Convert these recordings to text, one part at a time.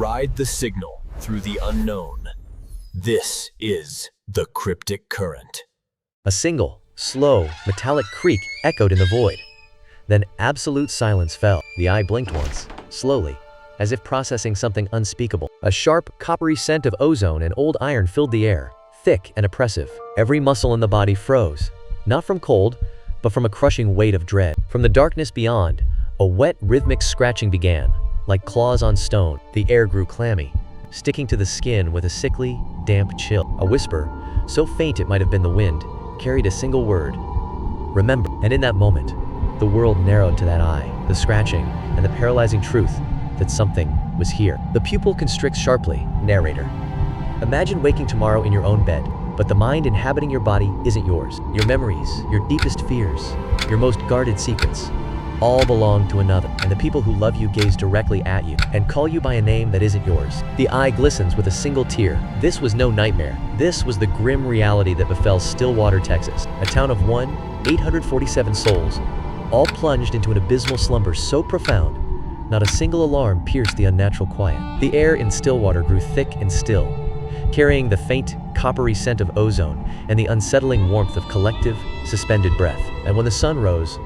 Ride the signal through the unknown. This is the cryptic current. A single, slow, metallic creak echoed in the void. Then absolute silence fell. The eye blinked once, slowly, as if processing something unspeakable. A sharp, coppery scent of ozone and old iron filled the air, thick and oppressive. Every muscle in the body froze, not from cold, but from a crushing weight of dread. From the darkness beyond, a wet, rhythmic scratching began, like claws on stone. The air grew clammy, sticking to the skin with a sickly, damp chill. A whisper, so faint it might have been the wind, carried a single word: remember. And in that moment, the world narrowed to that eye, the scratching, and the paralyzing truth that something was here. The pupil constricts sharply. Narrator. Imagine waking tomorrow in your own bed, but the mind inhabiting your body isn't yours. Your memories, your deepest fears, your most guarded secrets, all belong to another. And the people who love you gaze directly at you and call you by a name that isn't yours. The eye glistens with a single tear. This was no nightmare. This was the grim reality that befell Stillwater, Texas, a town of 847 souls, all plunged into an abysmal slumber so profound, not a single alarm pierced the unnatural quiet. The air in Stillwater grew thick and still, carrying the faint, coppery scent of ozone and the unsettling warmth of collective, suspended breath. And when the sun rose,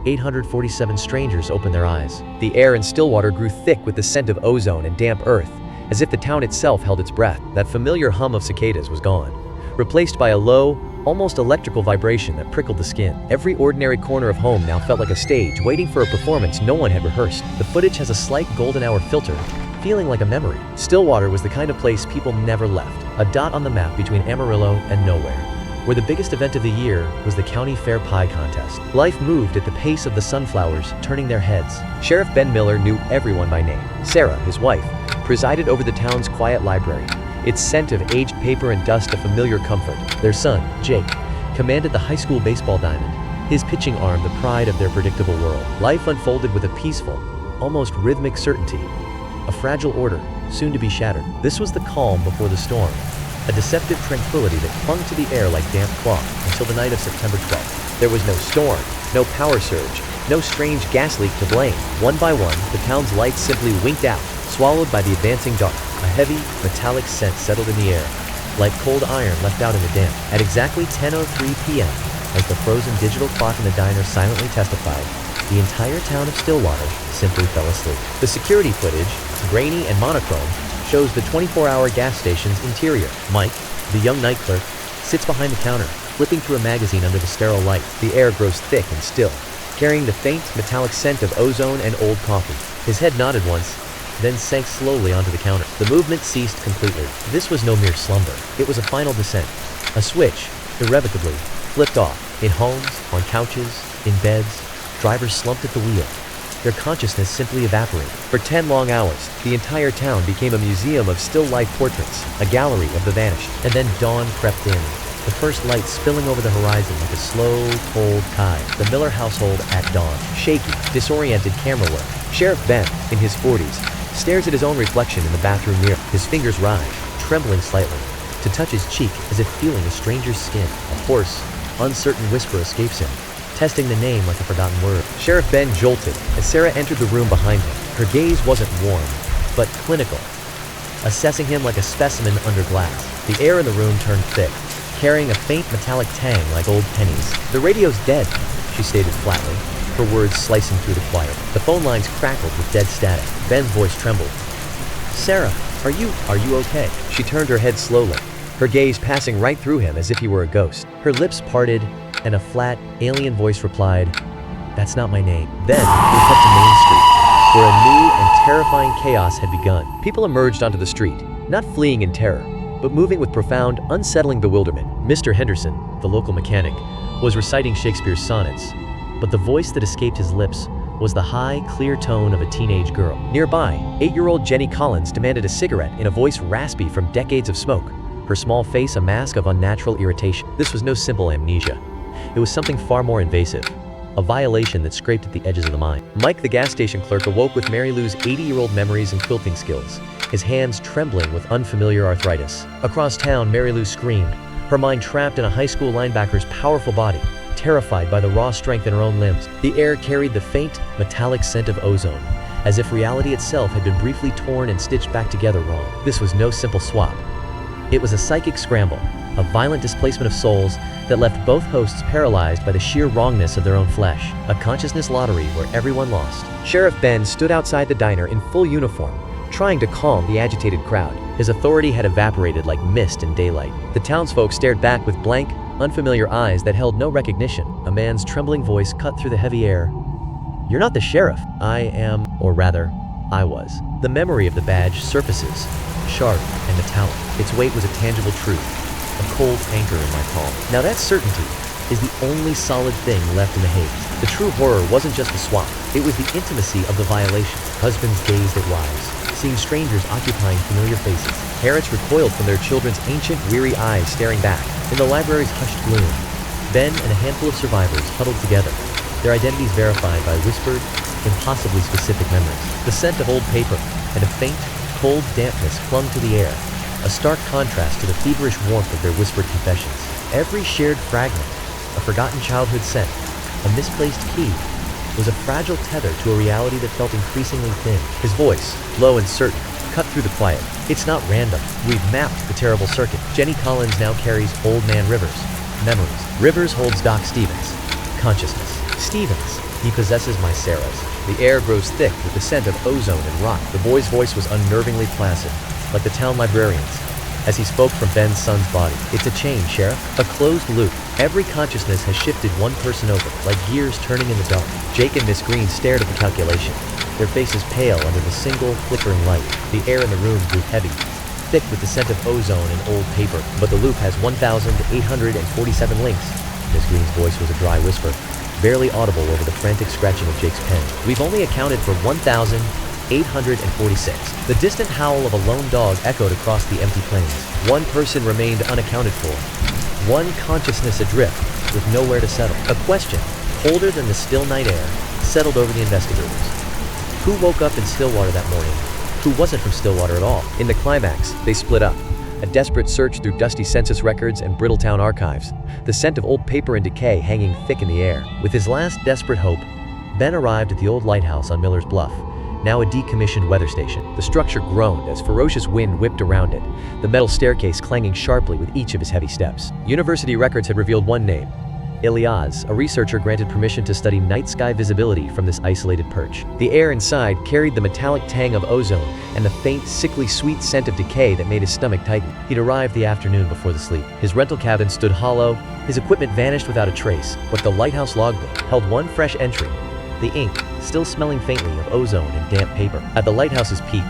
847 strangers opened their eyes. The air in Stillwater grew thick with the scent of ozone and damp earth, as if the town itself held its breath. That familiar hum of cicadas was gone, replaced by a low, almost electrical vibration that prickled the skin. Every ordinary corner of home now felt like a stage, waiting for a performance no one had rehearsed. The footage has a slight golden hour filter, feeling like a memory. Stillwater was the kind of place people never left, a dot on the map between Amarillo and nowhere, where the biggest event of the year was the county fair pie contest. Life moved at the pace of the sunflowers turning their heads. Sheriff Ben Miller knew everyone by name. Sarah, his wife, presided over the town's quiet library, its scent of aged paper and dust a familiar comfort. Their son, Jake, commanded the high school baseball diamond, his pitching arm the pride of their predictable world. Life unfolded with a peaceful, almost rhythmic certainty, a fragile order, soon to be shattered. This was the calm before the storm, a deceptive tranquility that clung to the air like damp cloth until the night of September 12th. There was no storm, no power surge, no strange gas leak to blame. One by one, the town's lights simply winked out, swallowed by the advancing dark. A heavy, metallic scent settled in the air, like cold iron left out in the damp. At exactly 10:03 p.m., as the frozen digital clock in the diner silently testified, the entire town of Stillwater simply fell asleep. The security footage, grainy and monochrome, shows the 24-hour gas station's interior. Mike, the young night clerk, sits behind the counter, flipping through a magazine under the sterile light. The air grows thick and still, carrying the faint, metallic scent of ozone and old coffee. His head nodded once, then sank slowly onto the counter. The movement ceased completely. This was no mere slumber. It was a final descent. A switch, irrevocably, flipped off. In homes, on couches, in beds, drivers slumped at the wheel, their consciousness simply evaporated. For 10 long hours, the entire town became a museum of still life portraits, a gallery of the vanished. And then dawn crept in, the first light spilling over the horizon like a slow, cold tide. The Miller household at dawn. Shaky, disoriented camera work. Sheriff Ben, in his 40s, stares at his own reflection in the bathroom mirror. His fingers rise, trembling slightly, to touch his cheek as if feeling a stranger's skin. A hoarse, uncertain whisper escapes him, testing the name like a forgotten word. Sheriff Ben jolted as Sarah entered the room behind him. Her gaze wasn't warm, but clinical, assessing him like a specimen under glass. The air in the room turned thick, carrying a faint metallic tang like old pennies. "The radio's dead," she stated flatly, her words slicing through the quiet. The phone lines crackled with dead static. Ben's voice trembled. "Sarah, are you okay?" She turned her head slowly, her gaze passing right through him as if he were a ghost. Her lips parted, and a flat, alien voice replied, "That's not my name." Then, we cut to Main Street, where a new and terrifying chaos had begun. People emerged onto the street, not fleeing in terror, but moving with profound, unsettling bewilderment. Mr. Henderson, the local mechanic, was reciting Shakespeare's sonnets, but the voice that escaped his lips was the high, clear tone of a teenage girl. Nearby, 8-year-old Jenny Collins demanded a cigarette in a voice raspy from decades of smoke, her small face a mask of unnatural irritation. This was no simple amnesia. It was something far more invasive, a violation that scraped at the edges of the mind. Mike, the gas station clerk, awoke with Mary Lou's 80-year-old memories and quilting skills, his hands trembling with unfamiliar arthritis. Across town, Mary Lou screamed, her mind trapped in a high school linebacker's powerful body, terrified by the raw strength in her own limbs. The air carried the faint, metallic scent of ozone, as if reality itself had been briefly torn and stitched back together wrong. This was no simple swap. It was a psychic scramble, a violent displacement of souls that left both hosts paralyzed by the sheer wrongness of their own flesh, a consciousness lottery where everyone lost. Sheriff Ben stood outside the diner in full uniform, trying to calm the agitated crowd. His authority had evaporated like mist in daylight. The townsfolk stared back with blank, unfamiliar eyes that held no recognition. A man's trembling voice cut through the heavy air. "You're not the sheriff." "I am," or rather, I was. The memory of the badge surfaces, sharp and metallic. Its weight was a tangible truth, a cold anchor in my palm. Now that certainty is the only solid thing left in the haze. The true horror wasn't just the swap, it was the intimacy of the violation. Husbands gazed at wives, seeing strangers occupying familiar faces. Parents recoiled from their children's ancient, weary eyes staring back. In the library's hushed gloom, Ben and a handful of survivors huddled together, their identities verified by whispered, impossibly specific memories. The scent of old paper and a faint, cold dampness clung to the air, a stark contrast to the feverish warmth of their whispered confessions. Every shared fragment, a forgotten childhood scent, a misplaced key, was a fragile tether to a reality that felt increasingly thin. His voice, low and certain, cut through the quiet. "It's not random. We've mapped the terrible circuit." Jenny Collins now carries Old Man Rivers' memories. Rivers holds Doc Stevens' consciousness. Stevens, he possesses my Sarah's. The air grows thick with the scent of ozone and rot. The boy's voice was unnervingly placid, like the town librarian's, as he spoke from Ben's son's body. "It's a chain, Sheriff. A closed loop. Every consciousness has shifted one person over, like gears turning in the dark." Jake and Miss Green stared at the calculation, their faces pale under the single, flickering light. The air in the room grew heavy, thick with the scent of ozone and old paper. "But the loop has 1,847 links." Miss Green's voice was a dry whisper, barely audible over the frantic scratching of Jake's pen. "We've only accounted for 1,846. The distant howl of a lone dog echoed across the empty plains. One person remained unaccounted for. One consciousness adrift, with nowhere to settle. A question, colder than the still night air, settled over the investigators. Who woke up in Stillwater that morning? Who wasn't from Stillwater at all? In the climax, they split up. A desperate search through dusty census records and brittle town archives, the scent of old paper and decay hanging thick in the air. With his last desperate hope, Ben arrived at the old lighthouse on Miller's Bluff, now a decommissioned weather station. The structure groaned as ferocious wind whipped around it, the metal staircase clanging sharply with each of his heavy steps. University records had revealed one name. Ilyas, a researcher granted permission to study night sky visibility from this isolated perch. The air inside carried the metallic tang of ozone and the faint, sickly sweet scent of decay that made his stomach tighten. He'd arrived the afternoon before the sleep. His rental cabin stood hollow, his equipment vanished without a trace, but the lighthouse logbook held one fresh entry, the ink still smelling faintly of ozone and damp paper. At the lighthouse's peak,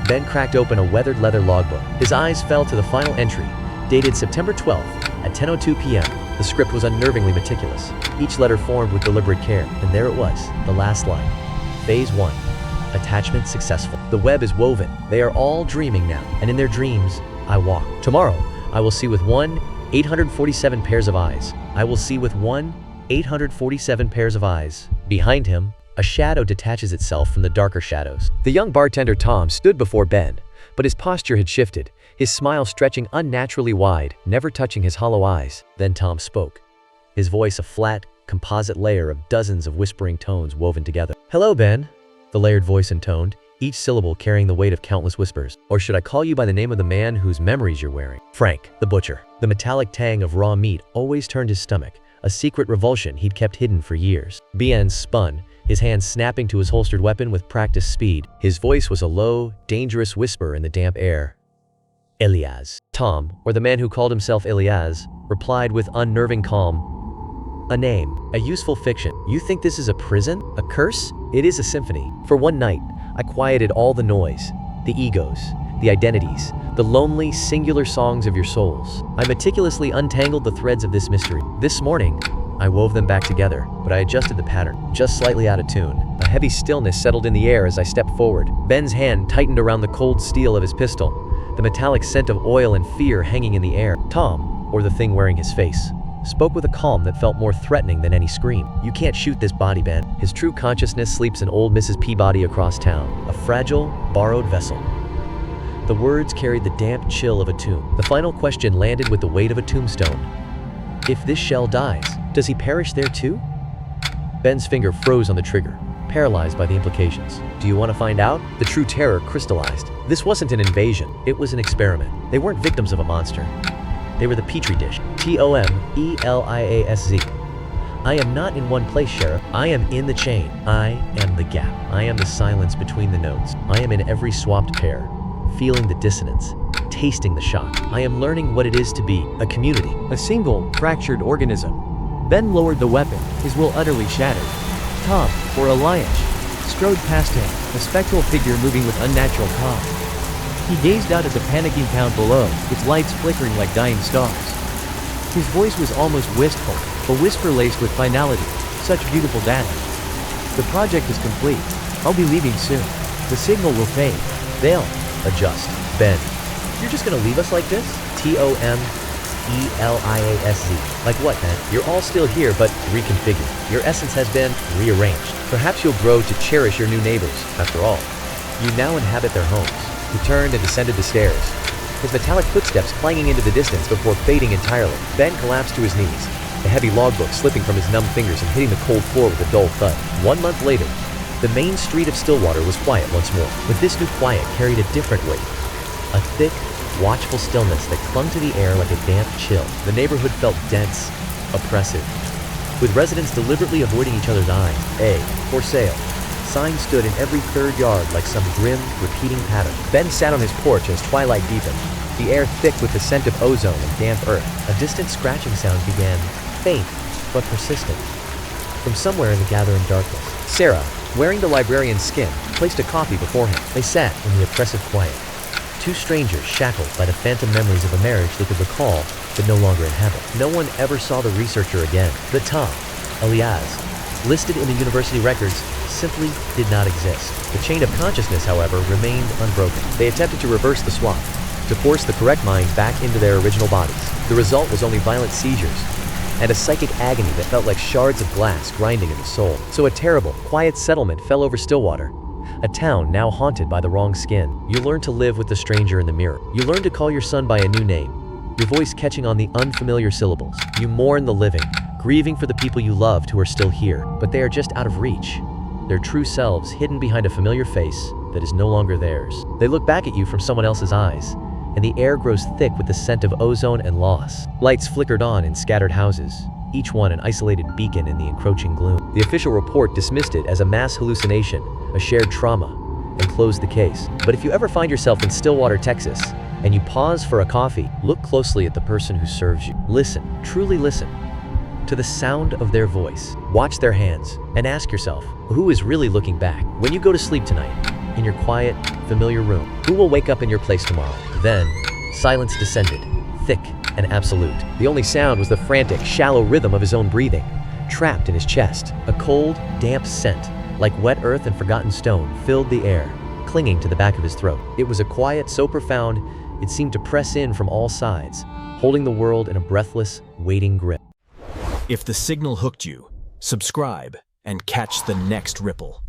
Ben cracked open a weathered leather logbook. His eyes fell to the final entry, dated September 12th at 10:02 p.m. The script was unnervingly meticulous, each letter formed with deliberate care, and there it was, the last line. Phase 1. Attachment successful. The web is woven. They are all dreaming now, and in their dreams, I walk. Tomorrow, I will see with 1,847 pairs of eyes. I will see with 1,847 pairs of eyes. Behind him, a shadow detaches itself from the darker shadows. The young bartender Tom stood before Ben, but his posture had shifted, his smile stretching unnaturally wide, never touching his hollow eyes. Then Tom spoke, his voice a flat, composite layer of dozens of whispering tones woven together. "Hello, Ben," the layered voice intoned, each syllable carrying the weight of countless whispers. "Or should I call you by the name of the man whose memories you're wearing?" Frank, the butcher. The metallic tang of raw meat always turned his stomach, a secret revulsion he'd kept hidden for years. Ben spun, his hands snapping to his holstered weapon with practiced speed. His voice was a low, dangerous whisper in the damp air. "Ilyas." Tom, or the man who called himself Ilyas, replied with unnerving calm. "A name, a useful fiction. You think this is a prison? A curse? It is a symphony. For one night, I quieted all the noise, the egos, the identities, the lonely, singular songs of your souls. I meticulously untangled the threads of this mystery. This morning, I wove them back together, but I adjusted the pattern, just slightly out of tune. A heavy stillness settled in the air as I stepped forward. Ben's hand tightened around the cold steel of his pistol, the metallic scent of oil and fear hanging in the air. Tom, or the thing wearing his face, spoke with a calm that felt more threatening than any scream. "You can't shoot this body, Ben. His true consciousness sleeps in old Mrs. Peabody across town, a fragile, borrowed vessel." The words carried the damp chill of a tomb. The final question landed with the weight of a tombstone. If this shell dies, does he perish there too? Ben's finger froze on the trigger, paralyzed by the implications. Do you want to find out? The true terror crystallized. This wasn't an invasion, it was an experiment. They weren't victims of a monster. They were the petri dish. T-O-M-E-L-I-A-S-Z. I am not in one place, Sheriff. I am in the chain. I am the gap. I am the silence between the notes. I am in every swapped pair, feeling the dissonance, tasting the shock. I am learning what it is to be a community. A single, fractured organism. Ben lowered the weapon, his will utterly shattered. Tom, or Elias, strode past him, a spectral figure moving with unnatural calm. He gazed out at the panicking town below, its lights flickering like dying stars. His voice was almost wistful, a whisper laced with finality. Such beautiful data. The project is complete. I'll be leaving soon. The signal will fade. They'll Adjust. Ben, you're just gonna leave us like this? T-O-M-E-L-I-A-S-Z. Like what, Ben? You're all still here, but reconfigured. Your essence has been rearranged. Perhaps you'll grow to cherish your new neighbors. After all, you now inhabit their homes. He turned and descended the stairs, his metallic footsteps clanging into the distance before fading entirely. Ben collapsed to his knees, the heavy logbook slipping from his numb fingers and hitting the cold floor with a dull thud. 1 month later, the main street of Stillwater was quiet once more, but this new quiet carried a different weight. A thick, watchful stillness that clung to the air like a damp chill. The neighborhood felt dense, oppressive, with residents deliberately avoiding each other's eyes. A for sale sign stood in every third yard like some grim, repeating pattern. Ben sat on his porch as twilight deepened, the air thick with the scent of ozone and damp earth. A distant scratching sound began, faint but persistent, from somewhere in the gathering darkness. Sarah, wearing the librarian's skin, placed a coffee before him. They sat in the oppressive quiet, two strangers shackled by the phantom memories of a marriage they could recall but no longer inhabit. No one ever saw the researcher again. The Tom, Elias, listed in the university records, simply did not exist. The chain of consciousness, however, remained unbroken. They attempted to reverse the swap, to force the correct mind back into their original bodies. The result was only violent seizures and a psychic agony that felt like shards of glass grinding in the soul. So a terrible, quiet settlement fell over Stillwater, a town now haunted by the wrong skin. You learn to live with the stranger in the mirror. You learn to call your son by a new name, your voice catching on the unfamiliar syllables. You mourn the living, grieving for the people you loved who are still here, but they are just out of reach, their true selves hidden behind a familiar face that is no longer theirs. They look back at you from someone else's eyes, and the air grows thick with the scent of ozone and loss. Lights flickered on in scattered houses, each one an isolated beacon in the encroaching gloom. The official report dismissed it as a mass hallucination, a shared trauma, and closed the case. But if you ever find yourself in Stillwater, Texas, and you pause for a coffee, look closely at the person who serves you. Listen, truly listen, to the sound of their voice. Watch their hands, and ask yourself, who is really looking back? When you go to sleep tonight, in your quiet, familiar room, who will wake up in your place tomorrow? Then, silence descended, thick and absolute. The only sound was the frantic, shallow rhythm of his own breathing, trapped in his chest. A cold, damp scent, like wet earth and forgotten stone, filled the air, clinging to the back of his throat. It was a quiet so profound, it seemed to press in from all sides, holding the world in a breathless, waiting grip. If the signal hooked you, subscribe and catch the next ripple.